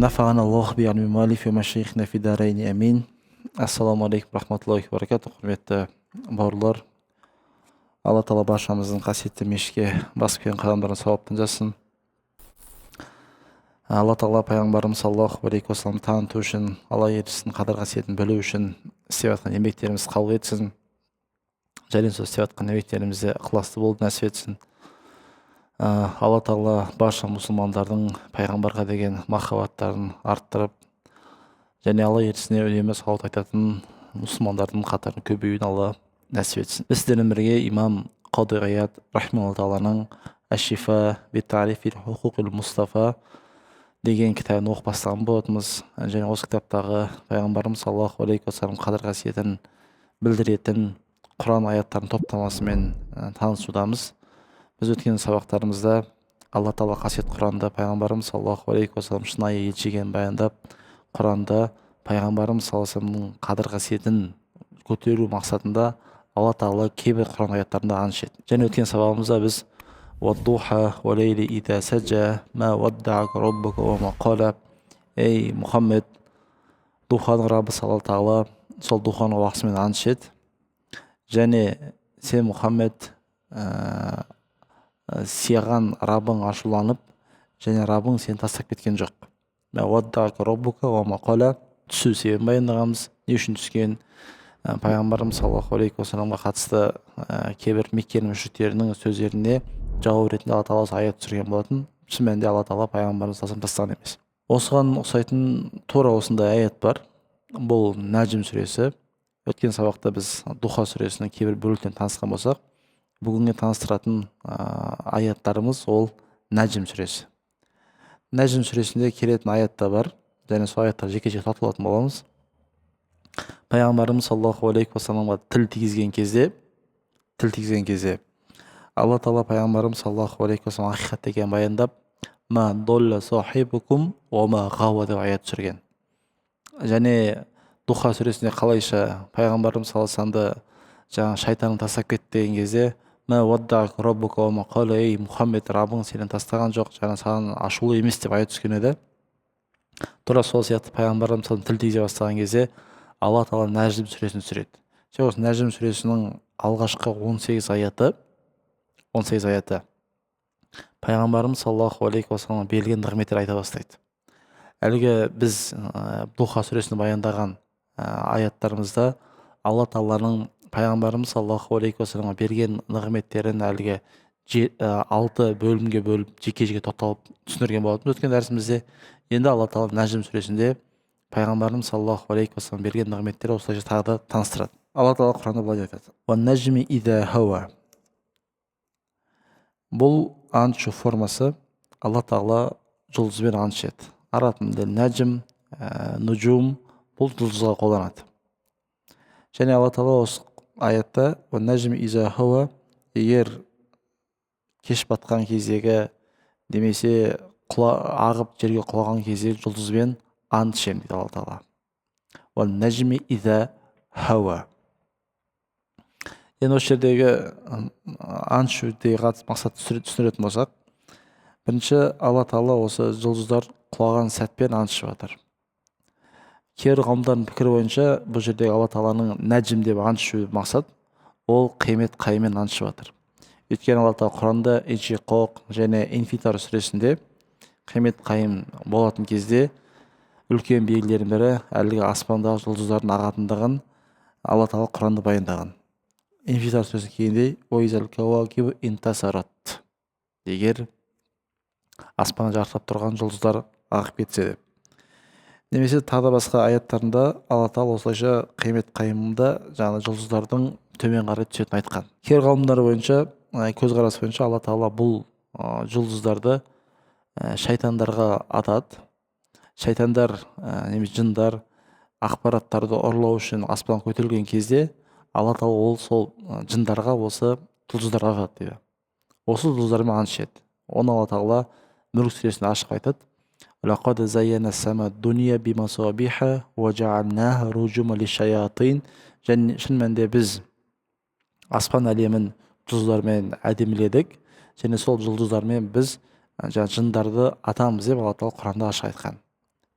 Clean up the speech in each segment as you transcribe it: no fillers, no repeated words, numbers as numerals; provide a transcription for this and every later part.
نفعنا الله بعلم المؤلف ومشايخنا في دارين أمين. Ассаламу алейкум рахматуллахи ва баракату. Құрметті бауырлар, алла тағала баршамыздың қасиетті мешітке басып келген қадамдарын сауаппен жазсын. Алла тағала пайғамбарымыз саллаллаху алейхи уассаламды таныту үшін, алла елшісінің қадір қасиетін білу үшін істеп жатқан еңбектерімізді қабыл етсін, және сол істеп жатқан еңбектерімізде ықыласты болуды нәсіп етсін. Алла тағала барша мұсылмандардың пайғамбарға деген махаббаттарын арттырып, және алла елшісіне үнемі салауат айтатын мұсылмандардың қатарының көбеюін алла нәсіп етсін. Біз сіздермен бірге имам Қади Ғият рахимахуллаху тағаланың Аш-Шифа бит-Та'рифи һуқуқил Мустафа деген кітабын оқып бастаған болатынбыз. Және осы кітаптағы пайғамбарымыз саллаллаху алейхи уассалам қадір қасиетін білдіретін Құран аяттарының топтамасымен танысудамыз. Біз өткен сабақтарымызда алла тағала қасиет Құранда пайғамбарымыз саллаллаху алейхи уассалам шынайы елші екенін баяндап, Құранда пайғамбарымыз саллаллаху алейхи уассаламның қадір қасиетін көтеру мақсатында алла тағала кейбір Құран аяттарында ант етті. Және өткен сабағымызда біз «Уад-духа уа-лейли иза саджа ма уаддаъака раббука ва ма қала». Ей Мұхаммед, духаның Раббы алла тағала сол духаның уақытысымен ант етті. Және сен Мұхаммед саған Раббың ашуланып, және Раббың сені тастап кеткен жоқ. Ма уаддаъака раббука ва ма қала. Түсу себебін баяндағанбыз, не үшін түскен. Пайғамбарымыз саллаллаху алейхи уассаламға қатысты кейбір Мекке мүшриктерінің сөздеріне жауап ретінде алла тағала аят түсірген болатын. Шын мәнінде алла тағала пайғамбарымызды тастаған емес. Осыған ұқсайтын тура осындай аят бар. Бұл Наджм сүресі. Өткен сабақта біз Духа сүресінің кейбір бөліктерін танысқан болсақ, бүгінгі таныстыратын аяттарымыз ол Наджм сүресі. Наджм сүресінде келетін аят та бар, және сол аяттар жеке-жеке тоқталатын боламыз. Пайғамбарымыз саллаллаху алейхи уассаламға тіл тигізген кезде алла тағала пайғамбарымыз саллаллаху алейхи уассалам ақиқат екенін баяндап, ма долла сахибукум ва ма ғауа деп аят түсірген. Және Духа сүресінде қалайша пайғамбарымыз саллаллаху алейхи уассаламды жаңа шайтанның тастап кетті деген кезде, ма уаддаъака раббука ва ма қала, ей Мұхаммед, Раббың сені тастаған жоқ, жаңа саған ашулы емес деп аят түскен еді. Тура сол сияқты пайғамбарымыз тіл тигізе бастаған кезде алла тағала Наджм сүресін түсіреді. Осы Наджм сүресінің алғашқы 18 аяты пайғамбарымыз саллаллаху алейхи уассаламға берілген нығметтер айта бастайды. Әлгі біз Духа сүресін баяндаған аяттарымызда алла тағаланың пайғамбарымыз саллаллаху алейхи уассаламға берген нығметтерін әлгі 6 бөлімге бөліп жеке-жеке тоқталып түсіндірген болатын. Өткен дәрісімізде енді алла тағала Наджм сүресінде пайғамбарымыз саллаллаху алейхи уассалам берген нығметтері осылайша тағы да таныстырады. Алла тағала Құранда былай айтады: «Уан-наджми иза хава». Бұл антшу формасы алла тағала жұлдызбен ант етеді. Араб тілінде наджм, нуджум бұл жұлдызға қолданады. Және алла тағала осы аятта «Уан-наджми иза хава», егер кеш батқан кездегі немесе ағып жерге құлаған кезде жұлдызбен ант ішемін дейді алла тағала. «Уан-наджми иза хава». Енді осы жердегі ант ішудегі мақсатты түсіндіретін болсақ, бірінші алла тағала осы жұлдыздар құлаған сәтпен ант ішіп жатыр. Кейбір ғалымдардың пікірі бойынша бұл жердегі алла тағаланың Наджм деп ант ішу мақсат ол қиямет қайыммен ант ішіп жатыр. Өйткені алла тағала Құранда Иншиқоқ және Инфитар сүресінде қиямет қайым болатын кезде үлкен белгілердің бірі әлгі аспандағы жұлдыздардың ағатындығын алла тағала Құранда баяндаған. Инфитар сүресі кейіндей «Уайзал кауакибу интасарат», егер аспаны жарқырап тұрған жұлдыздар ағып кетсе деп. Немесе тағы басқа аяттарында алла тағала осылайша қиямет қайымында жаңағы жұлдыздардың төмен қарай түсетінін айтқан. Кейбір ғалымдар бойынша, көзқарас бойынша алла тағала бұл жұлдыздарды шайтандарға атады. Шайтандар немесе жындар ақпараттарды ұрлау үшін аспан көтерілген кезде алла тағала ол сол жындарға осы жұлдыздарға атады дейді. Осы жұлдыздармен ант ішеді. Оны алла тағала Мүлк сүресінде ашық айтады: «Лақад зайяна сама-дуния бимасабиха ва жаалнаха руджума лиш-шаятин». Және шын мәнінде біз аспан әлемін жұлдыздармен әдеміледік, және сол жұлдыздармен біз жындарды атамыз деп алла тағала Құранда ашық айтқан.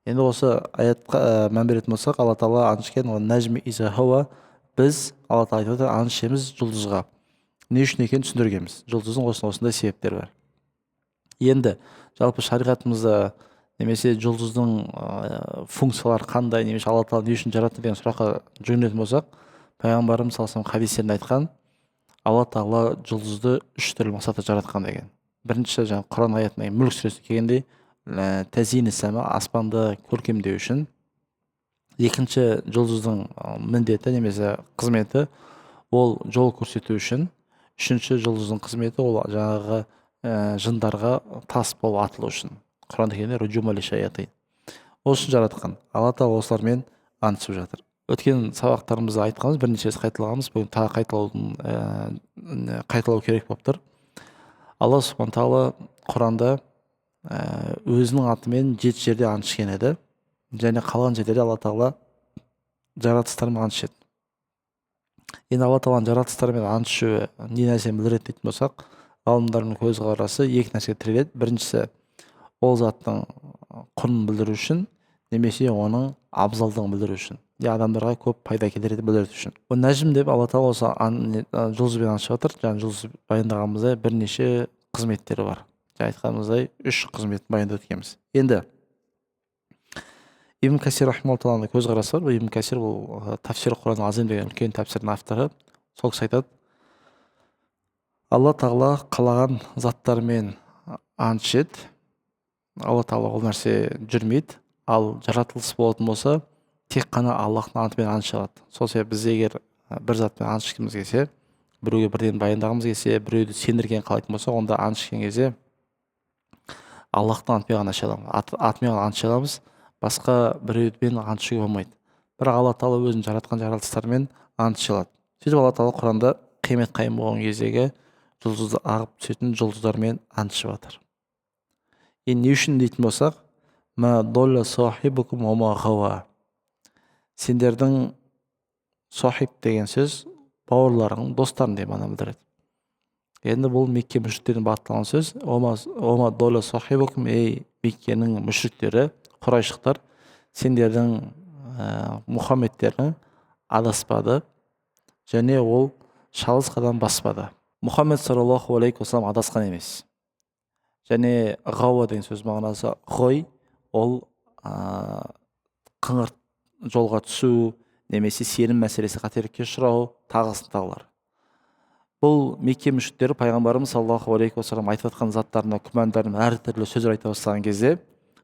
Енді осы аятқа мән беретін болсақ, алла тағала ант ішкен, нәжми иза хауа, біз алла тағала айтып отыр, ант ішеміз жұлдызға. Не үшін екенін түсіндіргенбіз. Жұлдыздың осындай себептері бар. Енді жалпы шариғатымызда немесе жұлдыздың функциялары қандай, немесе алла тағала не үшін жаратты деген сұраққа жүгінетін болсақ, пайғамбарымыз саллаллаху алейхи хадистерінде айтқан, алла тағала жұлдызды 3 түрлі мақсатта жаратқан деген. Бірінші, жаңа Құран аятында Мүлк сүресінде келгендей, тәзиін сама, аспанды көркемдеу үшін. Екінші, жұлдыздың міндеті немесе қызметі ол жол көрсету үшін. Үшінші, жұлдыздың қызметі ол жаңағы жындарға тас болып атылу үшін. Құранда келгенде руджума лишаятин. Ол үшін жаратқан. Алла тағала осылармен антшып жатыр. Өткен сабақтарымызда айтқанбыз, бірнеше рет қайталағанбыз, бүгін тағы қайталау керек болып тұр. Алла субхана тағала Құранда өзінің атымен 7 жерде ант ішкен еді, және қалған жерлерде Алла тағала жаратылыстармен ант ішеді. Енді Алла тағаланың жаратылыстармен ант ішуі не нәрсені білдіреді дейтін болсақ, ғалымдардың көзқарасы екі нәрсеге тіреледі. Біріншісі, ол заттың құнын білдіру үшін, немесе оның абзалдығын білдіру үшін, адамдарға көп пайда келтіреді білдіру үшін. Ол нәжім деп Алла тағала осы жұлдызбен ант ішіп жатыр. Жаңа жұлдыз баяндағанымыздай бірнеше қызметтері бар. Жаңа айтқанымыздай 3 қызметін баяндап өткенбіз. Енді Ибн Касир рахимахуллахның көзқарасы бар. Ибн Касир бұл тафсир Құран азим деген үлкен тәпсірдің авторы. Сол кісі айтады, Алла тағала қалаған заттармен ант ішеді. Алла тағала ол нәрсе жүрмейді. Ал жаратылыс болатын болса, тек қана Аллахтың антымен ант ішеді. Сол себепті біз егер бір затпен ант ішкіміз келсе, біреуге бірден баяндағымыз келсе, біреуді сендірген қалайтын болса, онда ант ішкен кезде Аллахтың антымен ғана іше аламыз. Атымен ғана ант іше аламыз. Басқа біреумен ант ішуге болмайды. Бірақ Алла тағала өзін жаратқан жаратылыстармен ант іше алады. Сөйтіп Алла тағала Құранда қиямет қайым болған кездегі жұлдызды ағып түсетін жұлдыздармен ант ішіп жатыр. Енді не үшін дейтін болсақ, ма долла сахибукум ва ма гава. Сендердің сахиб деген сөз бауырларың, достарың деп мағына білдіреді. Енді бұл Мекке мүшриктеріне бағытталған сөз. Ома долла сахибукум, ей Меккенің мүшриктері, құрайшықтар, сендердің Мұхаммедтерің адаспады, және ол шалыс қадам баспады. Мұхаммед саллаллаху алейхи уассалам адасқан емес. Және ғауа деген сөз мағынасы ғой, ол қыңыр жолға түсу, немесе сенім мәселесі қателікке ұшырау, тағысын тағылар. Бұл Мекке мүшриктері пайғамбарымыз саллаллаху алейхи уассалам айтып жатқан заттарына күмәндарына әртүрлі сөздер айта бастаған кезде,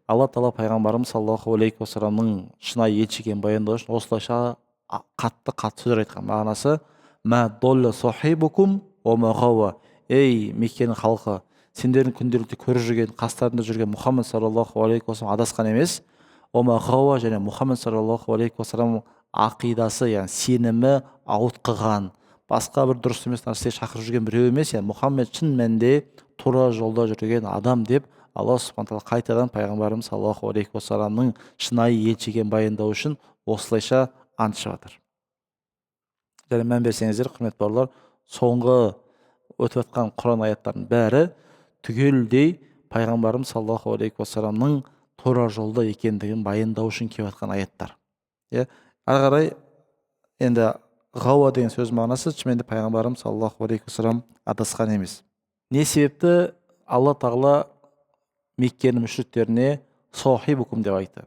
Алла тағала пайғамбарымыз саллаллаху алейхи уассаламның шынайы елші екенін баяндау үшін осылайша қатты сөздер айтқан. Мағынасы ма долла сахибукум ва ма гава. Ей Меккенің халқы, сендердің күнделікті көріп жүрген, қастарында жүрген Мұхаммед саллаллаху алейхи уассалам адасқан емес. Ома гава, және Мұхаммед саллаллаху алейхи уассалам ақидасы, яғни сенімі ауытқыған, басқа бір дұрыс емес нәрсеге шақырып жүрген біреу емес, яғни Мұхаммед шын мәнінде тура жолда жүрген адам деп Алла субхана тағала қайтадан пайғамбарымыз саллаллаху алейхи уассаламның шынайы елші екенін баяндау үшін осылайша ант ішіп жатыр. Және мән берсеңіздер, құрметті бауырлар, соңғы өтіп жатқан Құран аяттарының бәрі түгелдей пайғамбарымыз саллаллаху алейхи уассаламның тура жолда екендігін баяндау үшін келіп жатқан аяттар. Ары қарай енді ғауа деген сөз мағынасы шынымен де пайғамбарымыз саллаллаху алейхи уассалам адасқан емес. Не себепті Алла тағала Меккенің мүшриктеріне сахибукум деп айтты?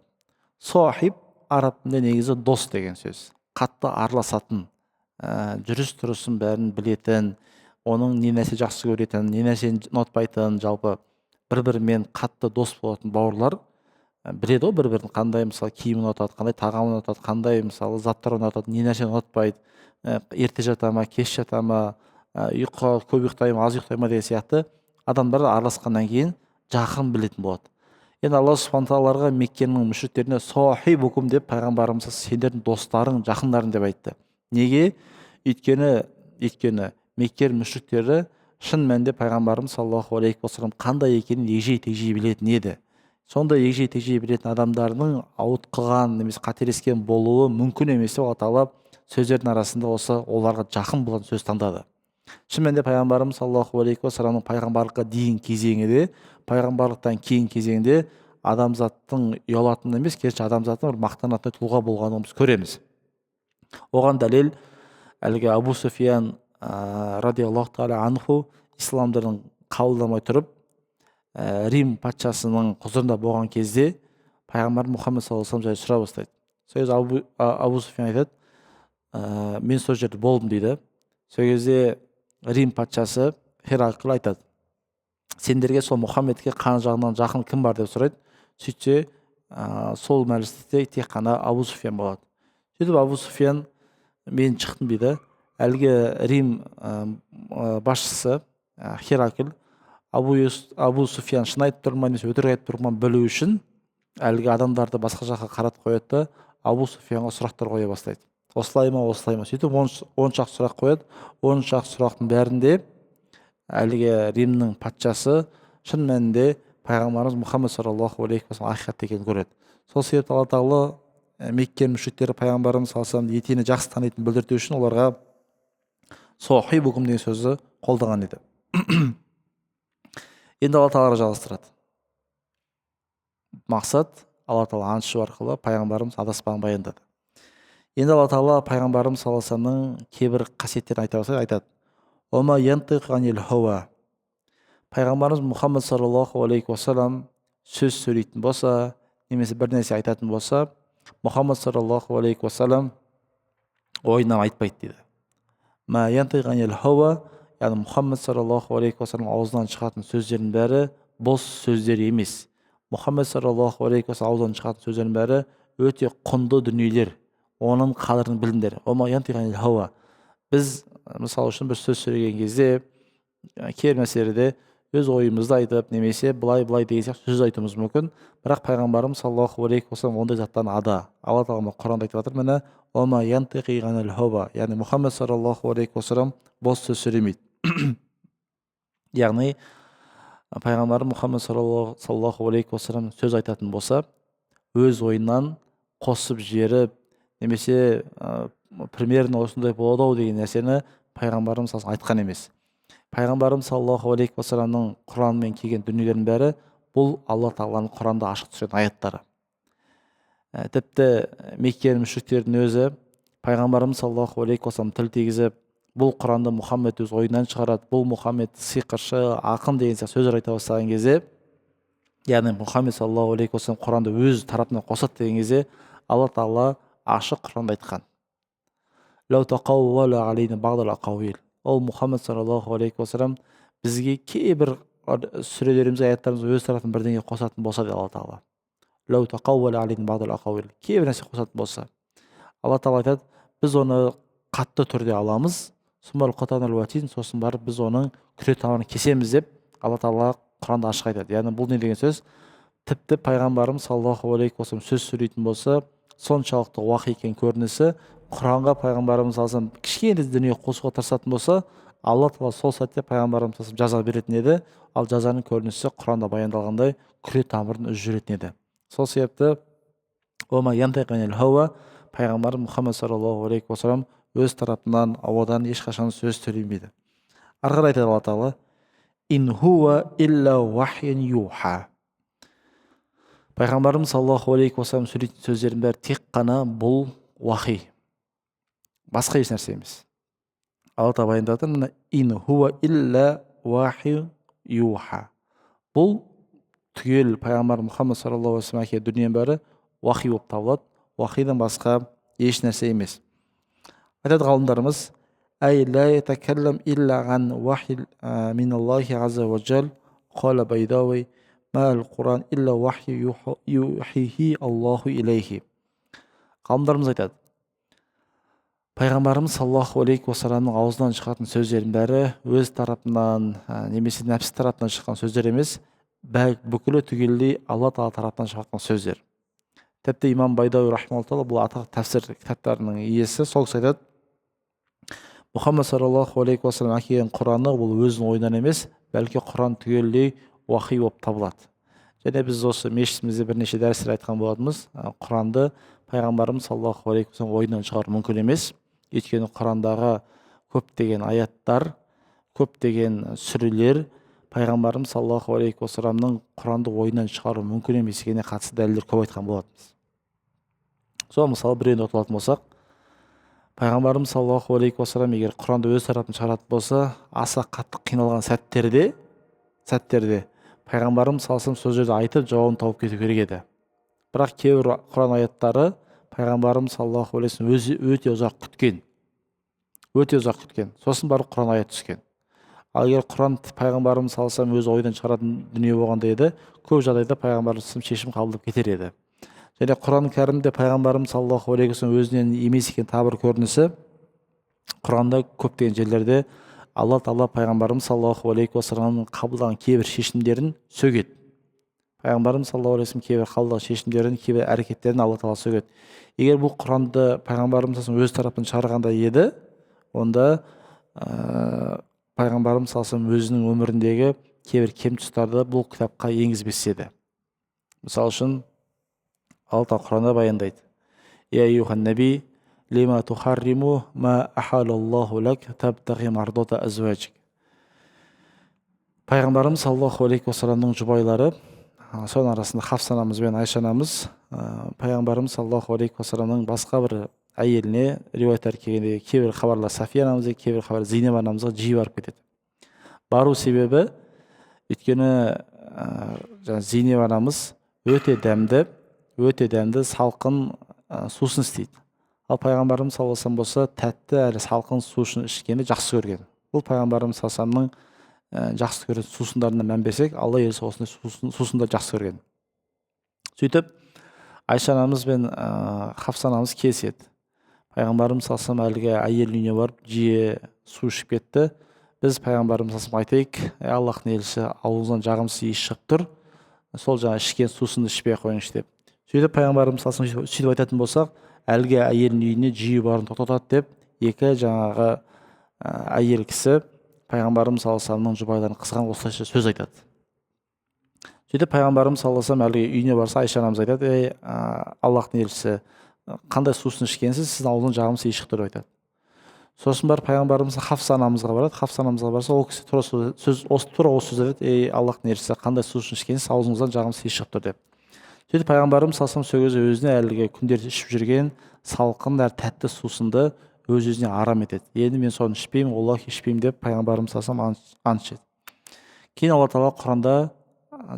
Сахиб араб тілінде негізі дос деген сөз. Қатты араласатын, жүріс тұрысын бәрін білетін, оның не нәрсе жақсы көретін, не нәрсені ұнатпайтын, жалпы бір-бірімен қатты дос болатын бауырлар біледі ғой бір-бірін, қандай мысалы киімін ұнатады, қандай тағамын ұнатады, қандай мысалы заттар ұнатады, не нәрсені ұнатпайды, ерте жата ма, кеш жата ма, көп ұйықтай ма, аз ұйықтай ма деген сияқты адамдар араласқаннан кейін жақын білетін болады. Енді Алла субхана тағалаға Меккенің мүшриктеріне сахибукум деп пайғамбарымыз сендердің достарың, жақындарың деп айтты. Неге? Өйткені Мекке мүшриктері шын мәнінде пайғамбарымыз саллаллаху алейхи уассалам қандай екенін егжей-тегжей білетін еді. Сондай егжей-тегжей білетін адамдардың ауытқыған немесе қателескен болуы мүмкін емес деп Алла тағала сөздердің арасында осы оларға жақын болған сөз таңдады. Шын мәнінде пайғамбарымыз саллаллаху алейхи уассаламның пайғамбарлыққа дейін кезеңі де, пайғамбарлықтан кейін кезеңде адамзаттың ұялатын емес, керісінше адамзаттың бір мақтанатын тұлға болғанын біз көреміз. Оған дәлел әлгі Абу Суфиян радиаллаху тағала анху ислам дінін қабылдамай тұрып, Рим патшасының құзырында болған кезде пайғамбар Мұхаммед саллаллаху алейхи вассалам жайлы сұра бастайды. Сол кезде Абу Суфиян айтады, мен сол жерде болдым дейді. Сол кезде Рим патшасы Херакл айтады, сендерге сол Мұхаммедке қан жағынан жақын кім бар деп сұрайды. Сөйтсе сол мәжілісте тек қана Абу Суфиян болады. Сөйтіп Абу Суфиян, мен шықтым дейді. Әлгі Рим басшысы Херакл Абу Суфиян шын айтып тұр ма немесе өтірік айтып тұр ма білу үшін әлгі адамдарды басқа жаққа қаратып қояды да Абу Суфиянға сұрақтар қоя бастайды. Осылай ма, осылай ма? Сөйтіп 10 шақты сұрақ қояды. 10 шақты сұрақтың бәрінде әлгі Римнің патшасы шын мәнінде пайғамбарымыз Мұхаммед саллаллаху алейхи уассалам ақиқат екенін көреді. Сол себепті Алла тағала Мекке мүшриктері пайғамбарымыз саллаллаху алейхи вассаламды етене жақсы танитынын білдірту үшін оларға сохибукум деген сөзді қолданған еді. Енді Алла тағала жалғастырады. Мақсат Алла тағала аңшы арқылы пайғамбарымыз адаспағын баяндады. Енді Алла тағала пайғамбарымыз саллаллаху алейхи вассаламның кейбір қасиеттерін айта бастайды, айтады. Ома янтиқу анил хауа. Пайғамбарымыз Мұхаммед саллаллаху алейхи уассалам сөз сөйлейтін болса, немесе бір нәрсе айтатын болса, Мұхаммед саллаллаху алейхи уассалам ойынан айтпайды дейді. Ма янтиқу анил хауа, яғни Мұхаммед саллаллаху алейхи уассалам аузынан шығатын сөздердің бәрі бос сөздер емес. Мұхаммед саллаллаху алейхи уассалам аузынан шығатын сөздердің бәрі өте құнды дүниелер, оның қадірін біліңдер. Ома янтиқу анил хауа. Біз мысалы үшін бір сөз сөйлеген кезде кейбір мәселеде өз ойымызды айтып, немесе былай деген сияқты сөз айтуымыз мүмкін. Бірақ пайғамбарымыз саллаллаху алейхи уассалам ондай заттан ада. Алла тағала Құранда айтып жатыр, міне ома янтиқу анил хауа, яғни Мұхаммед саллаллаху алейхи уассалам бос сөз сөйлемейді. Яғни пайғамбар Мұхаммед саллаллаху алейхи уассалам сөз айтатын болса, өз ойынан қосып жіберіп, немесе примерно осындай болады ау деген нәрсені пайғамбарымыз айтқан емес. Пайғамбарымыз саллаллаху алейхи уассаламның Құранмен келген дүниелердің бәрі бұл Алла тағаланың Құранда ашық түсетін аяттары. Тіпті Мекке мүшриктердің өзі пайғамбарымыз саллаллаху алейхи уассалам тіл тигізіп, бұл Құранды Мұхаммед өз ойынан шығарады, бұл Мұхаммед сиқыршы, ақын деген сияқты сөздер айта бастаған кезде, яғни Мұхаммед саллаллаху алейхи уассалам Құранды өз тарапынан қосады деген кезде, Алла тағала ашық Құранда айтқан. Лау тақаувала алейна бағдал ақауил. Ол Мұхаммед саллаллаху алейхи уассалам бізге кейбір сүрелеріміз, аяттарымыз өз тарапынан бірдеңе қосатын болса дейді Алла тағала. Лау тақаувала алейна бағдал ақауил. Кейбір нәрсе қосатын болса, Алла тағала айтады, біз оны қатты түрде аламыз, сосын барып біз оның күре тамырын кесеміз деп Алла тағала Құранда ашық айтады. Яғни бұл не деген сөз? Тіпті пайғамбарымыз саллаллаху алейхи уассалам сөз сөйлейтін болса, соншалықты уақи екен көрінісі, Құранға пайғамбарымыз саллаллаху алейхи кішкене дүние қосуға тырысатын болса, Алла тағала сол сәтте пайғамбарымыз саллаллаху жаза беретін еді, ал жазаның көрінісі Құранда баяндалғандай күре тамырын үзіп жүретін еді. Сол себепті ома янтиқу анил хауа, пайғамбар Мұхаммед саллаллаху алейхи уассалам өз тарапынан ауадан ешқашан сөз сөйлемейді. Ары қарай айтады Алла тағала, ин хуа илля вахйун юха. Пайғамбарымыз саллаллаху алейхи уассалам сөйлейтін сөздердің бәрі тек қана бұл уахи, басқа еш нәрсе емес. Алла тағала баяндап жатыр, ин хуа илля вахйун юха. Бұл түгел пайғамбар Мұхаммед саллаллаху алейхи уассалам әкелген дүниенің бәрі уахи болып табылады. Уахидан басқа еш нәрсе емес. Айтады ғалымдарымыз, әй ла ятакаллам илля ан вахи миналлахи азза ва джал, қала Байдауи, ма ал-Құран илля вахи юхихи Аллаху илейхи. Ғалымдарымыз айтады, пайғамбарымыз саллаллаху алейхи уассаламның аузынан шығатын сөздердің бәрі өз тарапынан немесе нәпсі тарапынан шыққан сөздер емес, бүкілі түгелдей Алла тағала тарапынан шыққан сөздер. Тіпті имам Байдауи рахмаллаху, бұл атақты тәфсір кітаптарының иесі, сол кісі айтады, Мұхаммед саллаллаху алейхи уассалам әкелген Құраны ол өзінің ойынан емес, бәлки Құран түгелдей уахи болып табылады. Және біз осы мешітімізде бірнеше дәрістер айтқан болатынбыз, Құранды пайғамбарымыз саллаллаху алейхи уассалам ойынан шығару мүмкін емес. Өйткені Құрандағы көптеген аяттар, көптеген сүрелер пайғамбарымыз саллаллаху алейхи уассаламның Құранды ойынан шығару мүмкін емес екеніне қатысты дәлелдер көп айтқан болатынбыз. Сол мысалы біреуін ұмытып алатын болсақ, пайғамбарымыз саллаллаху алейхи уассалам егер Құранды өз тарапынан шығаратын болса, аса қатты қиналған сәттерде пайғамбарымыз саллаллаху алейхи сол жерде айтып жауабын тауып кету керек еді. Бірақ кейбір Құран аяттары пайғамбарымыз саллаллаху алейхи уассалам өзі өте ұзақ күткен, сосын барып Құран аят түскен. Ал егер Құран пайғамбарымыз саллаллаху алейхи өз ойдан шығаратын дүние болғанда еді, көп жағдайда пайғамбарымыз шешім қабылдап кетер еді. Және Құран кәрімде пайғамбарымыз саллаллаху алейхи уассалам өзінен емес екен тағы бір көрінісі, Құранда көптеген жерлерде Алла Тағала пайғамбарымыз саллаллаху алейхи уассаламның қабылдаған кейбір шешімдерін сөгеді. Пайғамбарымыз саллаллаху алейхи уассалам кейбір қабылдаған шешімдерін, кейбір әрекеттерін Алла Тағала сөгеді. Егер бұл Құранды пайғамбарымыз өз тарапынан шығарғанда еді, онда пайғамбарымыз саллаллаху алейхи өзінің өміріндегі кейбір кем тұстарды бұл кітапқа енгізбес еді. Мысалы үшін Алла Тағала Құранда баяндайды: Я айюхан наби лима тухарриму ма ахалаллаху лак табтағи мардота азваджик. Пайғамбарымыз саллаллаху алейхи уассаламның жұбайлары, соның арасында Хафса анамыз бен Айша анамыз, пайғамбарымыз саллаллаху алейхи уассаламның басқа бір әйеліне риуаяттар келгенде кейбір хабарлар Сафия анамызға, кейбір хабар Зейнеп анамызға жиі барып кетеді. Бару себебі, өйткені Зейнеп анамыз өте дәмді салқын сусын істейді. Ал пайғамбарымыз саллаллаху алейхи болса тәтті әрі салқын сусын ішкенді жақсы көрген. Бұл пайғамбарымыз саллаллаху алейхи жақсы көрген сусындарына мән берсек, Алла елесі осындай сусындар жақсы көрген. Сөйтіп Айша анамыз бен Хафса анамыз келіседі. Пайғамбарымыз саллаллаху алейхи әлгі әйел үйіне барып жиі су ішіп кетті. Біз пайғамбарымыз саллаллаху алейхи айтайық: Аллахтың елшісі, аузынан жағымсыз иіс шығып тұр, сол жаңа ішкен сусынды ішпей қойыңызшы деп. Сөйтіп пайғамбарымыз саллаллаху алейхи сөйтіп айтатын болсақ, әлгі әйелдің үйіне жиі барын тоқтатады деп, екі жаңағы әйел кісі пайғамбарымыз саллаллаху алейхи вассаламның жұбайларын қызған осылайша сөз айтады. Сөйтіп пайғамбарымыз саллаллаху алейхи әлгі үйіне барса, Айша анамыз айтады: Аллахтың елшісі, қандай сусын ішкенсіз, сіздің аузынан жағымсыз иіс шығып тұр айтады. Сосын барып пайғамбарымыз Хафса анамызға барады. Хафса анамызға барса, ол кісі тура осы сөз айтады: Аллахтың елшісі, қандай сусын ішкенсіз, аузыңыздан жағымсыз иіс шығып тұр деп. Сөйтіп пайғамбарымыз саллаллаху алейхи вассалам өзіне әлгі күндерде ішіп жүрген салқын әрі тәтті сусынды өз-өзіне арам етеді. Енді мен соны ішпеймін, оллахи ішпеймін деп пайғамбарымыз саллаллаху алейхи вассалам ант ішеді. Кейін Алла Тағала Құранда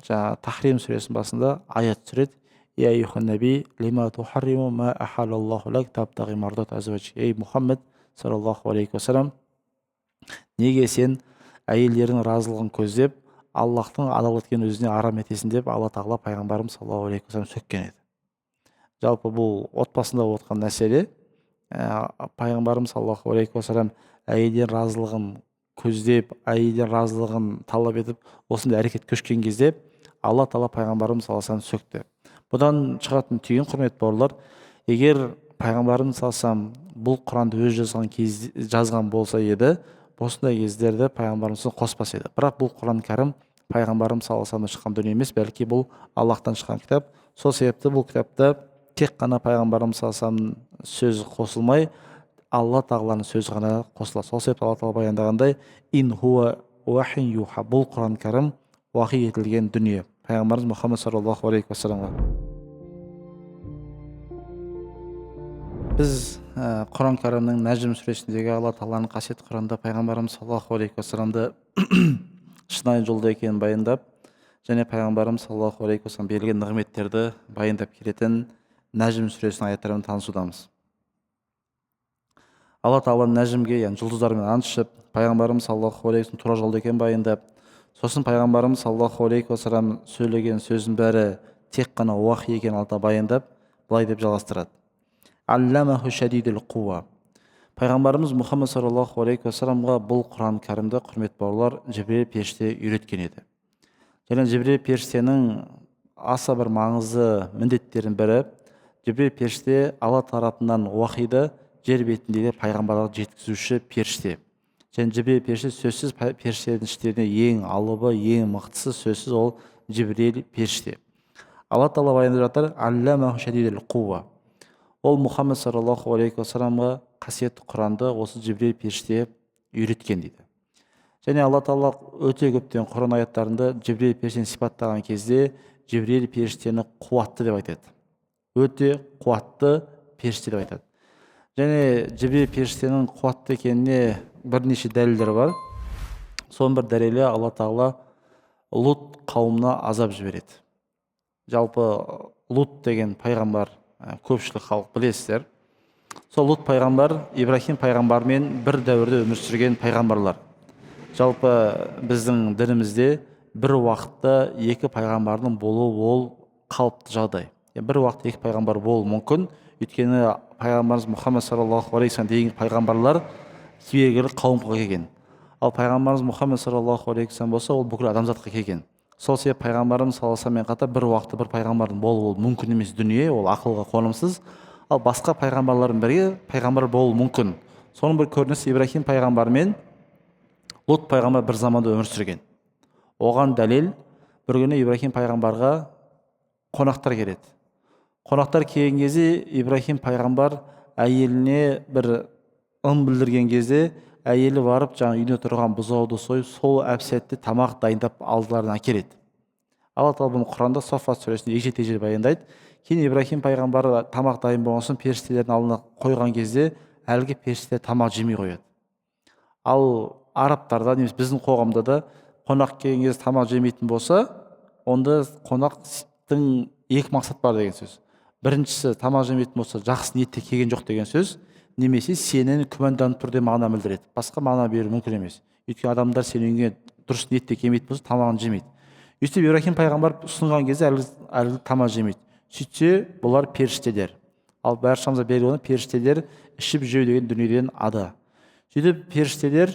жаңағы Тахрим сүресінің басында аят түсіреді: Я айюхан наби лима тухарриму ма ахалаллаху лак табтағи мардота азваджик. Ей Мұхаммед саллаллаху алейхи вассалам, неге сен әйелдердің разылығын көздеп Аллахтың адал еткен өзіне арам етесің деп Алла Тағала пайғамбарымыз саллаллаху алейхи вассалам сөккен еді. Жалпы бұл отбасында отқан мәселе. Пайғамбарымыз саллаллаху алейхи вассалам әйелдер разылығын көздеп, әйелдер разылығын талап етіп, осындай әрекет көшкен кезде Алла Тағала пайғамбарымыз саллаллаху алейхи вассалам сөкті. Бұдан шығатын түйін, құрметті бауырлар, егер пайғамбарымыз саллаллаху алейхи вассалам бұл Құранды өз жазған болса еді, осындай кездерде пайғамбарымыз қоспас еді. Бірақ бұл Құран кәрім пайғамбарымыз саллаллаху алейхи вассаламнан шыққан дүние емес, бәлки бұл Аллахтан шыққан кітап. Сол себепті бұл кітапта тек қана пайғамбарымыз саллаллаху алейхи вассаламның сөзі қосылмай, Алла Тағаланың сөзі ғана қосылады. Сол себепті Алла Тағала баяндағандай: Ин хуа уахин юха. Бұл Құран кәрім уахи етілген дүние. Пайғамбарымыз Мұхаммед саллаллаху алейхи вассаламға. Біз Құран кәрімнің Нәжім сүресіндегі Алла Тағаланың қасиетті Құранда пайғамбарымыз саллаллаху алейхи вассаламды шынайы жолда екенін баяндап, және пайғамбарымыз саллаллаху алейхи вассалам берілген нығметтерді баяндап келетін Нәжім сүресінің аяттарымен танысудамыз. Алла Тағала Нәжімге, яғни жұлдыздармен ант ішіп, пайғамбарымыз саллаллаху алейхи вассалам тура жолда екенін баяндап, сосын пайғамбарымыз саллаллаху алейхи вассалам сөйлеген сөздің бәрі тек қана уахи екенін Алла баяндап, былай деп жалғастырады: Алламаху шадидул қуа. Пайғамбарымыз Мұхаммед саллаллаху алейхи вассаламға бұл Құран кәрімді, құрметті бауырлар, Жібрил періште үйреткен еді. Және Жібрил періштенің аса бір маңызды міндеттерінің бірі, Жібрил періште Алла тарапынан уахиды жер бетіндегі пайғамбарға жеткізуші періште. Және Жібрил періште сөзсіз періштердің іштеріне ең алыбы, ең мықтысы сөзсіз ол Жібрил періште. Алла Тағала баяндап жатыр: Алламаху шадидул қуа. Ол Мұхаммед саллаллаху алейхи вассаламға қасиетті Құранды осы Жібрил періште үйреткен дейді. Және алла тағала өте көптеген құран аяттарында Жибрил періштені сипаттаған кезде Жибрил періштені қуатты деп айтады. Өте қуатты періште деп айтады. Және Жибрил періштенің қуатты екеніне бірнеше дәлелдер бар. Соның бір дәлелі алла тағала Лут қауымына азап жібереді. Жалпы Лут деген пайғамбар көпшілік халық білесіздер. Сол Лут пайғамбар Ибрахим пайғамбармен бір дәуірде өмір сүрген пайғамбарлар. Жалпы біздің дінімізде бір уақытта екі пайғамбардың болуы ол қалыпты жағдай. Бір уақытта екі пайғамбар болуы мүмкін. Өйткені пайғамбарымыз Мұхаммед саллаллаху алейхи вассалам деген пайғамбарлар белгілі қауымға келген. Ал пайғамбарымыз Мұхаммед саллаллаху алейхи вассалам болса, ол бүкіл адамзатқа келген. Сол себеп пайғамбарымыз саллаллаху алейхи вассаламмен қатар бір уақытта бір пайғамбардың болуы мүмкін емес дүние, ол ақылға қонымсыз. Ал басқа пайғамбарлардың бірге пайғамбар болуы мүмкін. Соның бір көрінісі Ибрахим пайғамбар мен Лут пайғамбар бір заманда өмір сүрген. Оған дәлел, бір күні Ибрахим пайғамбарға қонақтар келеді. Қонақтар келген кезде Ибрахим пайғамбар әйеліне бір білдірген кезде әйелі барып жаңа үйде тұрған бұзауды сойып, сол әп-сәтте тамақ дайындап алдыларына әкеледі. Алла тағала бұны Құранда Соффат сүресінде егжей-тегжейлі баяндайды. Кейін Ибрахим пайғамбар тамақ дайын болған соң періштелердің алдына қойған кезде әлгі періштелер тамақ жемей қояды. Ал арабтарда, немесе біздің қоғамда да қонақ келген кезде тамақ жемейтін болса, онда қонақтың екі мақсат бар деген сөз. Біріншісі, тамақ жемейтін болса, жақсы ниетте келген жоқ деген сөз, немесе сенен күмәнданып тұр деп мағына білдіреді. Басқа мағына беру мүмкін емес. Өйткені адамдар сенің үйіңе дұрыс ниетте келмейтін болса, тамағын жемейді. Өйстіп Ибрахим пайғамбар ұсынған кезде әлгі тамақ жемейді. Сөйтсе, бұлар періштелер. Ал баршамызға белгілі, періштелер ішіп жеу деген дүниеден ада. Сөйтіп періштелер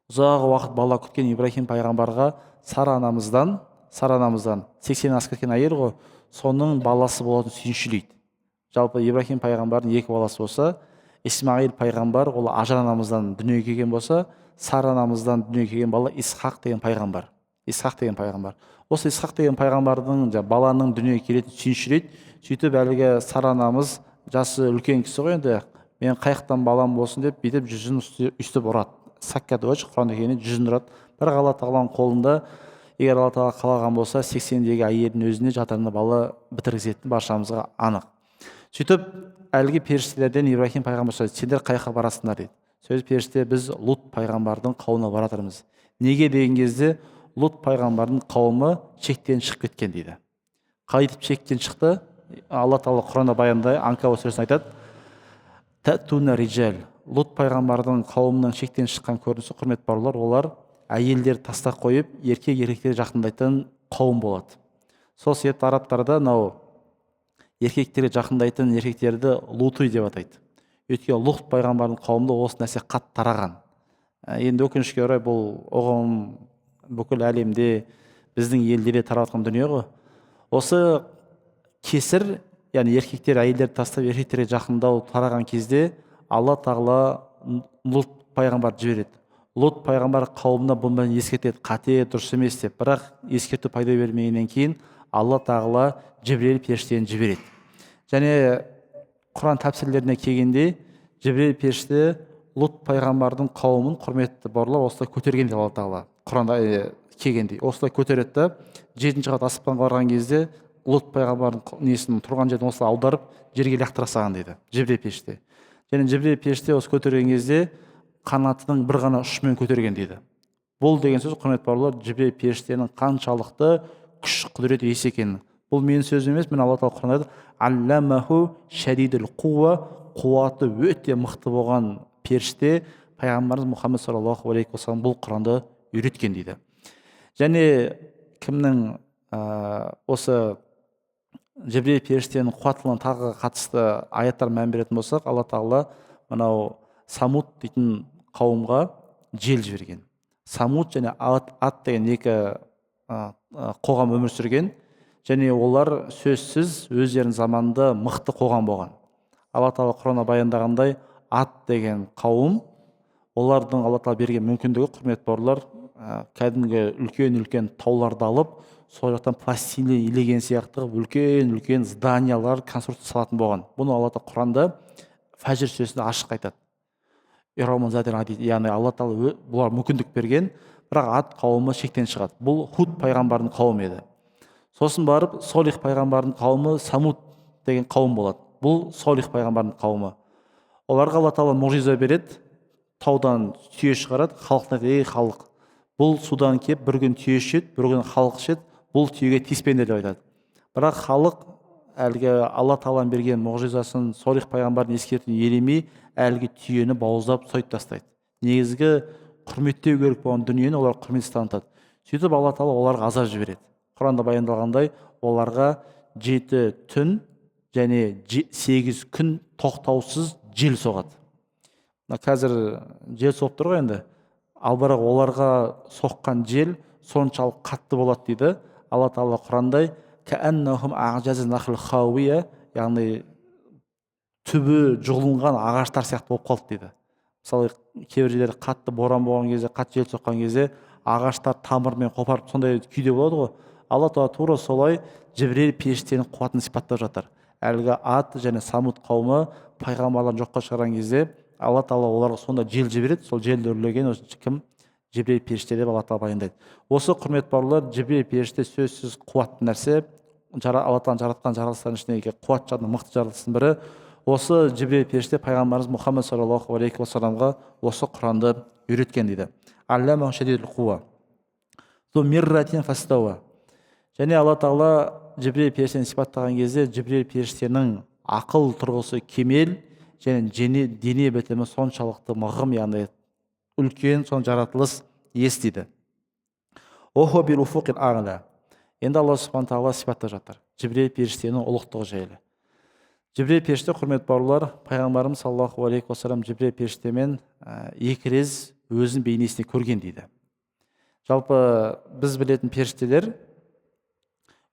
ұзақ уақыт бала күткен Ибрахим пайғамбарға Сара анамыздан 80 асып кеткен әйел ғой, соның баласы болатын сүйіншілейді. Жалпы Ибрахим пайғамбардың екі баласы болса, Исмаил пайғамбар ол Ажар анамыздан дүниеге келген болса, Сара анамыздан дүниеге келген бала Исхақ деген пайғамбар. Осы Исхақ деген пайғамбардың баланың дүниеге келетін сүйіншілейді. Сөйтіп әлгі Сара анамыз жасы үлкен кісі ғой, енді мен қайықтан балам болсын деп бүйтіп жүзін үстіп ұрады. Саккат уәж Құранда келгенде жүзін ұрады. Бірақ Алла тағаланың қолында, егер Алла тағала қалаған болса, 80-дегі әйелдің өзіне жатырында бала бітіргізетіні баршамызға анық. Сөйтіп әлгі періштелерден Ибрахим пайғамбар сөйледі, сендер қайыққа барасыңдар дейді. Сөз періште, біз Лут пайғамбардың қауымына баратырмыз. Неге деген кезде Лут пайғамбардың қауымы шектен шығып кеткен дейді. Қайтып шектен шықты? Алла тағала Құранда баяндайды, Анкабут сүресінде айтады. Тәтуна риджал. Лут пайғамбардың қауымының шектен шыққан көрінісі, құрмет барлар, олар әйелдер тастақ қойып, еркек-еркектерге жақындайтын қауым болады. Сол себепті арабтарда еркектерге жақындайтын еркектерді луты деп атайды. Өйткені Лут пайғамбардың қауымында осы нәрсе қатты тараған. Енді өкінішке орай бұл ұғым бүкіл әлемде, біздің елдерде таратқан дүние ғой. Осы кесір, яғни еркектер әйелдерді тастап еркектерге жақындау тараған кезде Алла тағала Лут пайғамбар жібереді. Лут пайғамбар қауымына бұны ескертеді, қате, дұрыс емес деп. Бірақ ескерту пайда бермегеннен кейін Алла тағала Жибрил періштені жібереді. Және Құран тәпсірлеріне келгенде Жибрил періште Лут пайғамбардың қауымын, құрметті бауырлар, осылай көтерген деп Алла тағала Құранда келгенде осылай көтереді да, 7-ші қат аспанға барған кезде Лут пайғамбардың несін тұрған жерден осылай аударып жерге лақтыра салған дейді Жибрил періште. Және Жибрил періште осы көтерген кезде қанатының бір ғана ұшымен көтерген дейді. Бұл деген сөз, құрметті бауырлар, Жибрил періштенің қаншалықты күш құдірет иесі екенін. Бұл менің сөзім емес, мен Алла тағала Құранда айтады, алламаху шадидул қуа, қуаты өте мықты болған періште пайғамбарымыз Мұхаммед саллаллаху алейхи уассалам бұл Құранда үйреткен дейді. Және кімнің осы Жибрил періштенің қуаттылығына тағы қатысты аяттар мән беретін болсақ, Алла тағала мынау Самуд дейтін қауымға жел жіберген. Самуд және ат деген екі қоғам өмір сүрген, және олар сөзсіз өздерінің заманында мықты қоғам болған. Алла тағала Құранда баяндағандай, ат деген қауым, олардың Алла тағала берген мүмкіндігі, құрметті бауырлар, кәдімгі үлкен тауларды алып, сол жақтан пластилин илеген сияқты үлкен зданиялар, конструкция салатын болған. Бұны Алла тағала Құранда Фәжр сүресінде ашық айтады. яғни алла тағала бұлар мүмкіндік берген, бірақ ат қауымы шектен шығады. Бұл Худ пайғамбардың қауымы еді. Сосын барып Солих пайғамбардың қауымы Самуд деген қауым болады. Бұл Солих пайғамбардың қауымы. Оларға алла тағала мұғжиза береді, таудан түйе шығарады, халқына айтады: ей халық, бұл судан кеп бір күн түйе ішеді, бір күн халық ішеді, бұл түйеге тиіспеңдер деп айтады. Бірақ халық әлгі алла тағаланың берген мұғжизасын, Солих пайғамбардың ескертуін елемей, әлгі түйені бауыздап сойып тастайды. Негізгі құрметтеу керек болған дүниені олар құрметсіз танытады. Сөйтіп алла тағала оларға азап жібереді. Құранда баяндалғандай, оларға 7 түн және 8 күн тоқтаусыз жел соғады. Қазір жел соғып тұр ғой енді. Ал бірақ оларға соққан жел соншалық қатты болады дейді алла тағала Құрандай: кәәннахум аъжазу нахл хауия, яғни түбі жұлынған ағаштар сияқты болып қалды дейді. Мысалы, кейбір жерлерде қатты боран болған кезде, қатты жел соққан кезде ағаштар тамырымен қопарып сондай күйде болады ғой. Алла тағала тура солай Жибрил періштенің қуатын сипаттап жатыр. Әлгі Ад және Самуд қауымы пайғамбарларын жоққа шығарған кезде алла тағала оларға сонда жел жібереді. Сол желді үрлеген кім? Жибрил періште деп алла тағала баяндайды. Осы құрметті бауырлар, Жибрил періште сөзсіз қуатты нәрсе. Алла тағала жаратқан жаратылыстардың ішіндегі қуат жағы мықты жаратылыстың бірі. Осы Жибрил періште пайғамбарымыз Мұхаммед саллаллаху алейхи уассаламға осы Құранды үйреткен дейді. Аллама шадидул қуа, зу мирратин фастауа. Және алла тағала Жибрил періштені сипаттаған кезде Жибрил періштенің ақыл тұрғысы кемел және дене бітімі соншалықты мығым, яғни үлкен сон жаратылыс естиді. Охо бил уфуқил аъла. Енді алла субхана тағала сипаттап жатыр Жибрил періштенің ұлықтығы жайлы. Жибрил періште, құрметті бауырлар, пайғамбарымыз саллаллаху алейхи уассалам Жибрил періштемен 2 рет өзінің бейнесіне көрген дейді. Жалпы біз білетін періштелер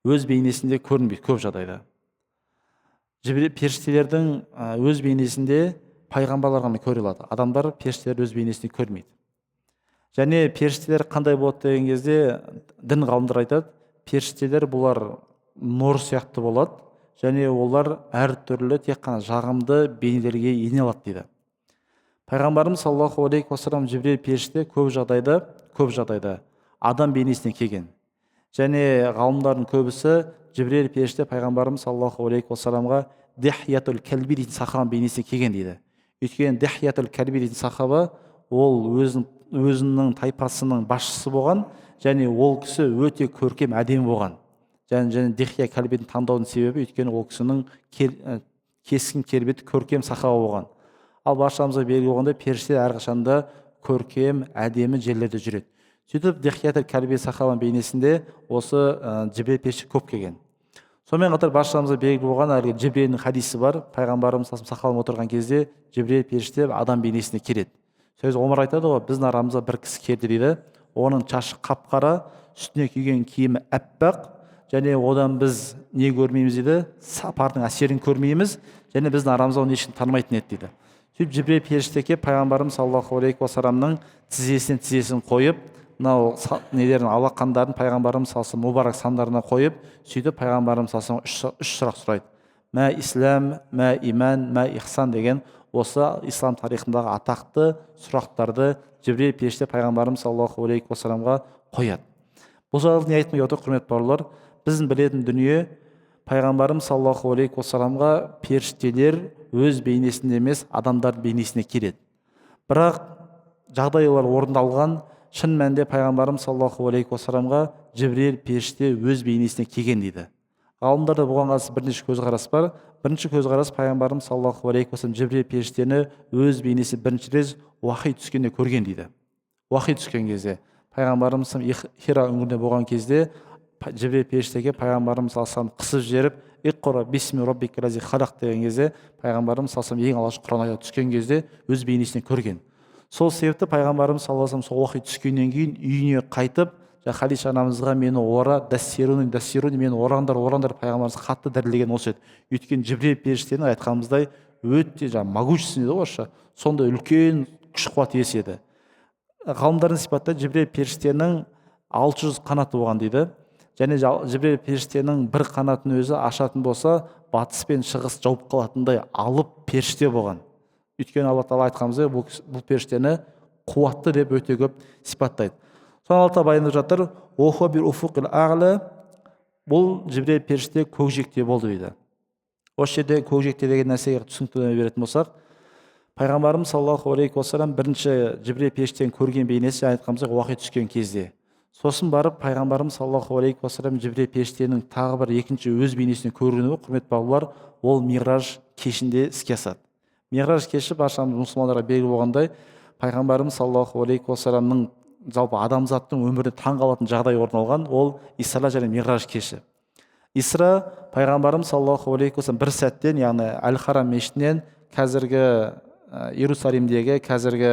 өз бейнесінде көрінбейді көп жағдайда. Жибрил періштелердің өз бейнесінде пайғамбарлар ғана көре алады. Адамдар періштелер өз бейнесінде көрмейді. Және періштелер қандай болады деген кезде дін ғалымдар айтады, періштелер бұлар нұр сияқты болады, және олар әртүрлі тек қана жағымды бейнелерге ене алады дейді. Пайғамбарымыз саллаллаху алейхи уассалам Жибрил періште көп жағдайда адам бейнесіне келген. Және ғалымдардың көбісі Жибрил періште пайғамбарымыз саллаллаху алейхи уассаламға Дихиятул Калби дейтін сахаба бейнесіне келген дейді. Өйткені Дихиятул Калби дейтін сахаба ол өзінің тайпасының басшысы болған, және ол кісі өте көркем, әдемі болған. Және Дихия Калбидің таңдаудың себебі өйткені ол кісінің кескін келбеті көркем сахаба болған. Ал баршамызға белгілі болғандай, періштелер әрқашанда көркем, әдемі жерлерде жүреді. Сөйтіп Дихиятул Калби сахабаның бейнесінде осы Жибрил періште көп келген. Сонымен қатар баршамызға белгілі болған әлгі Жибрилдің хадисі бар. Пайғамбарымыз сахабамен отырған кезде Жибрил періште адам бейнесіне келеді. Сөз Омар айтады ғой, біздің арамызға бір кісі келді дейді. Оның шашы қап-қара, үстіне киген киімі әппақ, және одан біз не көрмейміз дейді, сапардың әсерін көрмейміз, және біздің арамызға оны ешкім танымайтын еді дейді. Сөйтіп Жибрил періште келіп пайғамбарымыз саллаллаху алейхи уассаламның тізесін қойып, мынау нелерін алақандарын пайғамбарымыз салсы мұбарак сандарына қойып, сөйтіп пайғамбарымыз салсы үш сұрақ сұрайды. Мә ислам, мә иман, мә ихсан деген осы ислам тарихындағы атақты сұрақтарды Жибрил періште пайғамбарымыз саллаллаху алейхи уассаламға қояды. Бұл жайлы не айтмай отыр, құрметті бауырлар? Біздің білетін дүние, пайғамбарымыз саллаллаху алейхи уассаламға періштелер өз бейнесінде емес, адамдар бейнесіне келеді. Бірақ жағдайлар орындалған, шын мәнінде пайғамбарымыз саллаллаху алейхи уассаламға Жибрил періште өз бейнесіне келген дейді. Ғалымдарда бұған қатысты бірнеше көзқарас бар. Бірінші көзқарас, пайғамбарымыз саллаллаху алейхи уассалам Жибрил періштені өз бейнесі бірінші рет уахи түскенде көрген дейді. Уахи түскен кезде пайғамбарымыз Хира үңгірінде болған кезде Жибрил періштеге пайғамбарымыз саллаллаху қысып жіберіп, иқра бисми роббика лази халақ деген кезде пайғамбарымыз саллаллаху ең алғаш Құран аяты түскен кезде өз бейнесіне көрген. Сол себепті пайғамбарымыз саллаллаху сол уахи түскеннен кейін үйіне қайтып, Хадиша анамызға мені дассируни, мені ораңдар пайғамбарымыз қатты дірілдеген осы еді. Өйткені Жибрил періштенің айтқанымыздай өте могущественный еді ғой, сондай үлкен күш қуат иесі еді. Ғалымдардың сипатта Жибрил періштенің 600 қанаты болған дейді. Және Жибрил періштенің бір қанатын өзі ашатын болса, батыс пен шығыс жауып қалатындай алып періште болған. Өйткені алла тағала айтқанымыздай бұл періштені қуатты деп өте көп сипаттайды. Соны алла тағала баяндап жатыр, «Уху бил уфуқил аъла», бұл Жибрил періште көкжиекте болды дейді. Осы жерде көкжиекте деген нәрсеге түсініктеме беретін болсақ, пайғамбарымыз саллаллаху алейхи уассалам бірінші Жибрил періштені көрген бейнесі айтқанымыздай уахи түскен кезде. Сосын барып пайғамбарымыз саллаллаху алейхи уассалам Жибрил періштенің тағы бір екінші өз бейнесін көргені, құрметті бауырлар, ол миғраж кешінде іске асады. Миғраж кеші баршамыз мұсылмандарға белгілі болғандай, пайғамбарымыз саллаллаху алейхи уассаламның жалпы адамзаттың өміріне таң қалатын жағдай орын алған, ол Исра және Миғраж кеші. Исра пайғамбарымыз саллаллаху алейхи уассалам бір сәттен, яғни Әл-Харам мешітінен қазіргі Иерусалимдегі, қазіргі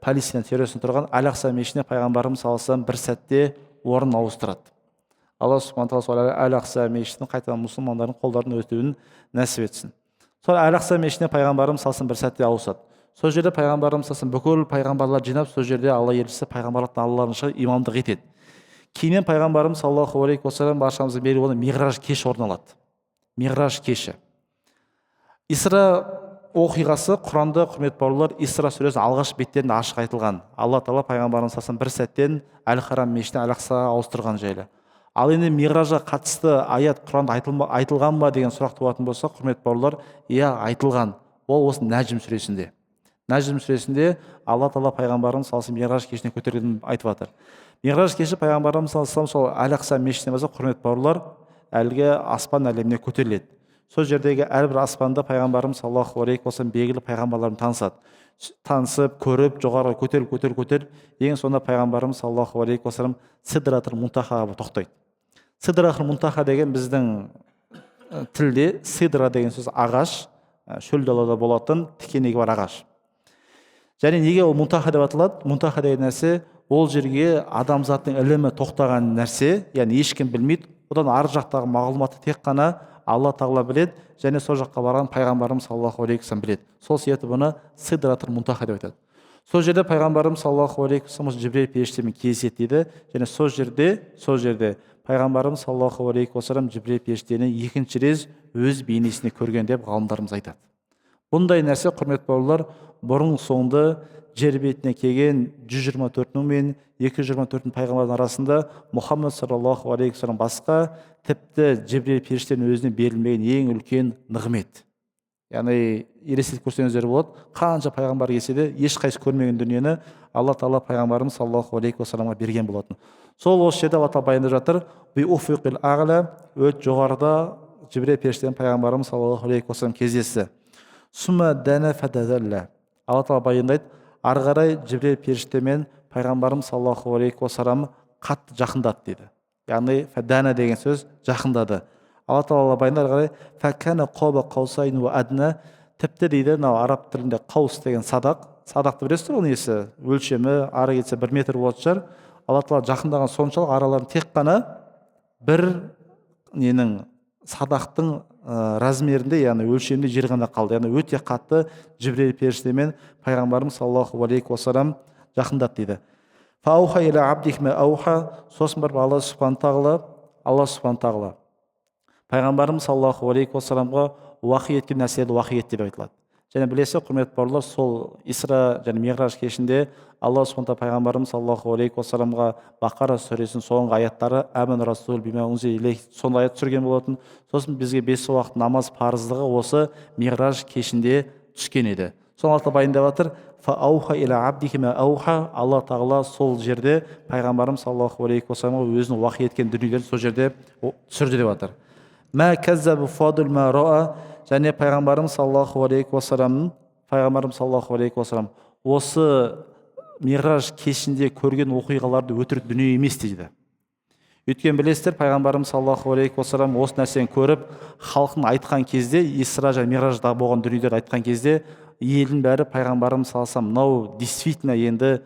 Палестина террорисінде тұрған Әл-Ақса мешітіне пайғамбарымыз саллаллаху алейхи уассалам бір сәтте орын ауыстырады. Алла субхана тағала Әл-Ақса мешітін қайтадан мұсылмандардың қолдарына өтуін нәсіп етсін. Сол Әл-Ақса мешітіне пайғамбарымыз саллаллаху алейхи уассалам бір сәтте ауысады. Сол жерде пайғамбарымыз саллаллаху алейхи уассалам бүкіл пайғамбарлар жинап, сол жерде Алла елшісі пайғамбарлықтың аллаларын шығарып имамдық етеді. Кейіннен пайғамбарымыз саллаллаху алейхи уассалам баршамызға белгілі болған Миғраж кеші орын алады. Миғраж кеші. Исра оқиғасы Құранда, құрметті бауырлар, Исра сүресінің алғаш беттерінде ашық айтылған. Алла тағала пайғамбарымыз саллаллаху алейхи уассалам бір сәттен Әл-Харам мешітіне Әл-Ақсаға ауыстырған жайлы. Ал енді Миғражға қатысты аят Құранда айтылған ба деген сұрақ туатын болса, құрметті бауырлар, иә, айтылған. Ол осы Нәжім сүресінде. Нәжім сүресінде Алла тағала пайғамбарымыз саллаллаху алейхи уассалам Миғраж кешіне көтергенін айтып жатыр. Миғраж кеші пайғамбарымыз саллаллаху алейхи уассалам сол Әл-Ақса мешітіне барса, құрметті бауырлар, әлгі аспан әлеміне көтеріледі. Сол жердегі әрбір аспанда пайғамбарымыз саллаллаху алейхи уассалам белгілі пайғамбарларын танысып, көріп, жоғарыға көтеріп, ең соңында пайғамбарымыз саллаллаху алейхи уассалам Сидратул Мунтахаға тоқтайды. Сидратул Мунтаха деген біздің тілде сидра деген сөз ағаш, шөл далада болатын тікенегі бар ағаш. Және неге ол Мунтаха деп аталады? Мунтаха деген нәрсе ол жерге адамзаттың ілімі тоқтаған нәрсе, яғни ешкім білмейді. Одан ар жақтағы мағлұматты тек қана Алла тағала біледі, және сол жаққа барған пайғамбарымыз саллаллаху алейхи уассалам біледі. Сол себепті бұны Сидратул Мунтаха деп айтады. Сол жерде пайғамбарымыз саллаллаху алейхи уассалам Жибрил періштемен кездеседі дейді, және сол жерде пайғамбарымыз саллаллаху алейхи уассалам Жибрил періштені екінші рет өз бейнесіне көрген деп ғалымдарымыз айтады. Бұндай нәрсе, құрметті бауырлар, бұрын соңды жер бетіне келген 124 мен 224 пайғамбардың арасында Мұхаммед саллаллаху алейхи уассалам басқа, тіпті Жибрил періштенің өзіне берілмеген ең үлкен нығмет. Яғни елестетіп көрсеңіздер болады, қанша пайғамбар келсе де ешқайсы көрмеген дүниені Алла тағала пайғамбарымыз саллаллаху алейхи уассаламға берген болатын. Сол осы жерде Алла тағала баяндап жатыр, «Уфуқил аъла», өте жоғарыда Жибрил періштен пайғамбарымыз саллаллаху алейхи уассалам кездесті. «Сумма дана фададалла». Алла тағала баяндайды, ары қарай Жибрил періштемен пайғамбарымыз саллаллаху алейхи уассалам қатты жақындады дейді. Яғни фадана деген сөз жақындады. Алла тағала баяндайды, ары қарай «Факана қаба қаусайн уа адна». Тіпті дейді, араб тілінде қаус деген садақты білесіздер, ол несі, өлшемі ары кетсе 1 метр болатын шығар. Алла тағала жақындаған соншалық араларын тек қана бір садақтың размерінде, яғни өлшемінде жер ғана қалды. Яғни өте қатты Жибрил періштемен пайғамбарымыз саллаллаху алейхи уассалам жақындады дейді. Фауха иля абдих ма ауха. Сосын барып Алла субхана тағала пайғамбарымыз саллаллаху алейхи уассаламға уахи еткен нәрселерді уахи етті деп айтылады. Және білесіз, құрметті бауырлар, сол Исра және Миғраж кешінде Алла субхана пайғамбарымыз саллаллаху алейхи уассаламға Бақара сүресінің соңғы аяттары «Әмін расул бима унзила илейх» сондай аят түсірген болатын. Сосын бізге 5 уақыт намаз парыздығы осы Миғраж кешінде түскен еді. Соны Алла баяндап жатыр, «Фауха иля абдихи ма ауха». Алла тағала сол жерде пайғамбарымыз саллаллаху алейхи уассаламға өзінің уахи еткен дүниелерін сол жерде түсірді деп жатыр. «Ма каззаба фадул ма ра'a». Және пайғамбарымыз саллаллаху алейхи уассалам осы Миғраж кешінде көрген оқиғаларды өтірік дүние емес дейді. Өйткені білесіздер, пайғамбарымыз саллаллаху алейхи уассалам осы нәрсені көріп, халқын айтқан кезде, Исра және Миғражда болған дүниелерді айтқан кезде, елдің бәрі пайғамбарымыз саллаллаху алейхи уассалам мынау действительно енді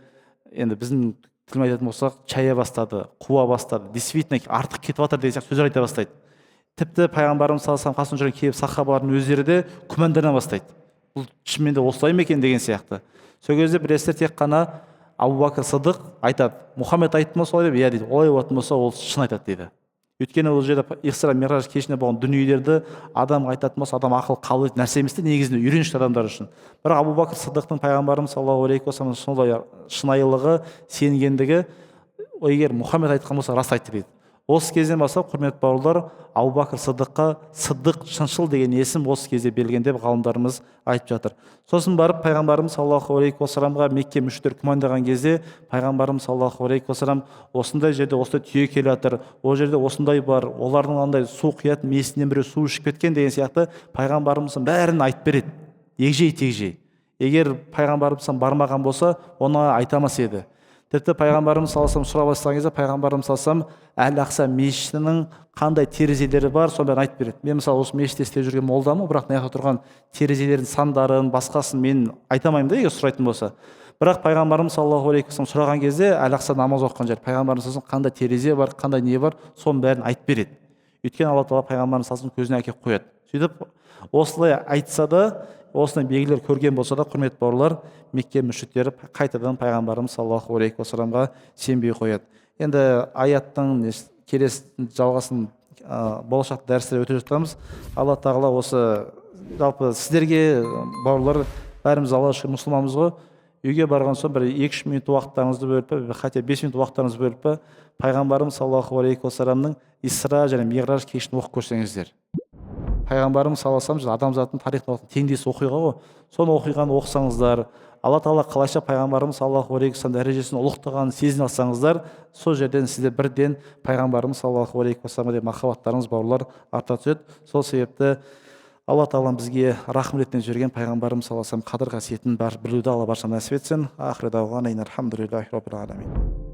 біздің тілмен айтатын болсақ, чая бастады, қуа бастады, действительно артық кетіп жатыр деген сияқты сөздер айта бастайды. Тіпті пайғамбарымыз саллаллаху алейхи уассалам қасына жүрген кейбір сахабалардың өздері де күмәндана бастайды. Бұл шынымен де осылай ма екен деген сияқты. Сол кезде білесіздер, тек қана Абу Бәкір Сыдық айтады, Мұхаммед айтты ма солай деп? Иә дейді. Олай болатын болса ол шын айтады дейді. Өйткені ол жерде исра мираж кешінде болған дүниелерді адам айтатын болса, адам ақыл қабыл ететін нәрсе емес те, негізінде үйренішті адамдар үшін. Бірақ Абу Бәкір Сыдықтың, пайғамбарымыз саллаллаху алейхи уассалам сондай шынайылығы, сенгендігі, егер Мұхаммед айтқан болса рас айтты дейді. Осы кезден бастап, құрметті бауырлар, Абу Бәкір Сыдыққа Сыдық, шыншыл деген есім осы кезде берілген деп ғалымдарымыз айтып жатыр. Сосын барып пайғамбарымыз саллаллаху алейхи уассаламға Мекке мүшриктер күмәндаған кезде, пайғамбарымыз саллаллаху алейхи уассалам осындай жерде осындай түйе келе жатыр, ол жерде осындай бар, олардың андай су құятын мешітінен біреу су ішіп кеткен деген сияқты пайғамбарымыздың бәрін айтып береді, егжей тегжей. Егер пайғамбарымыздан бармаған болса, оны айтамас еді. Тіпті пайғамбарымыз саллаллаху алейхи вассалам сұрап бастаған кезде пайғамбарымыз саллаллаху алейхи вассалам Әл-Ақса мешітінің қандай терезелері бар, соны бәрін айтып береді. Мен мысалы осы мешітте істеп жүрген молдамын, бірақ мына жақта тұрған терезелердің сандарын, басқасын мен айтамаймын да, егер сұрайтын болса. Бірақ пайғамбарымыз саллаллаху алейхи вассалам сұраған кезде Әл-Ақса намаз оқыған жер, пайғамбарымыз саллаллаху алейхи вассалам қандай терезе бар, қандай не бар, соның бәрін айтып береді. Өйткені Алла тағала пайғамбарымыз саллаллаху алейхи вассалам көзіне әкеліп қояды. Сөйтіп осылай айтса да, осындай белгілер көрген болса да, құрметті бауырлар, Мекке мүшриктері қайтадан пайғамбарымыз саллаллаху алейхи уассаламға сенбей қояды. Енді аяттың келесі жалғасын болашақта дәрісте өте жатамыз. Алла тағала осы жалпы сіздерге, бауырлар, бәріміз Аллаға шүкір мұсылманбыз ғой, үйге барған соң бір 2-3 минут уақыттарыңызды бөліп, хотя 5 минут уақыттарыңызды бөліп, пайғамбарымыз саллаллаху алейхи уассаламның Исра және Миғраж кешін оқып көрсеңіздер. Пайғамбарымыз саллаллаху алейхи вассалам адамзаттың тарихында теңдес оқиға ғой. Соны оқиғаны оқысаңыздар, Алла тағала қалайша пайғамбарымыз саллаллаху алейхи вассалам дәрежесін ұлықтағанын сезіне алсаңыздар, сол жерден сізде бірден пайғамбарымыз саллаллаху алейхи вассаламға деген махаббаттарыңыз, бауырлар, арта түседі. Сол себепті Алла тағала бізге рахым ретінде жіберген пайғамбарымыз саллаллаху алейхи вассалам қадір қасиетін білуді Алла баршамызға нәсіп етсін. Ахиру дағуана алхамдулиллахи роббил аламин.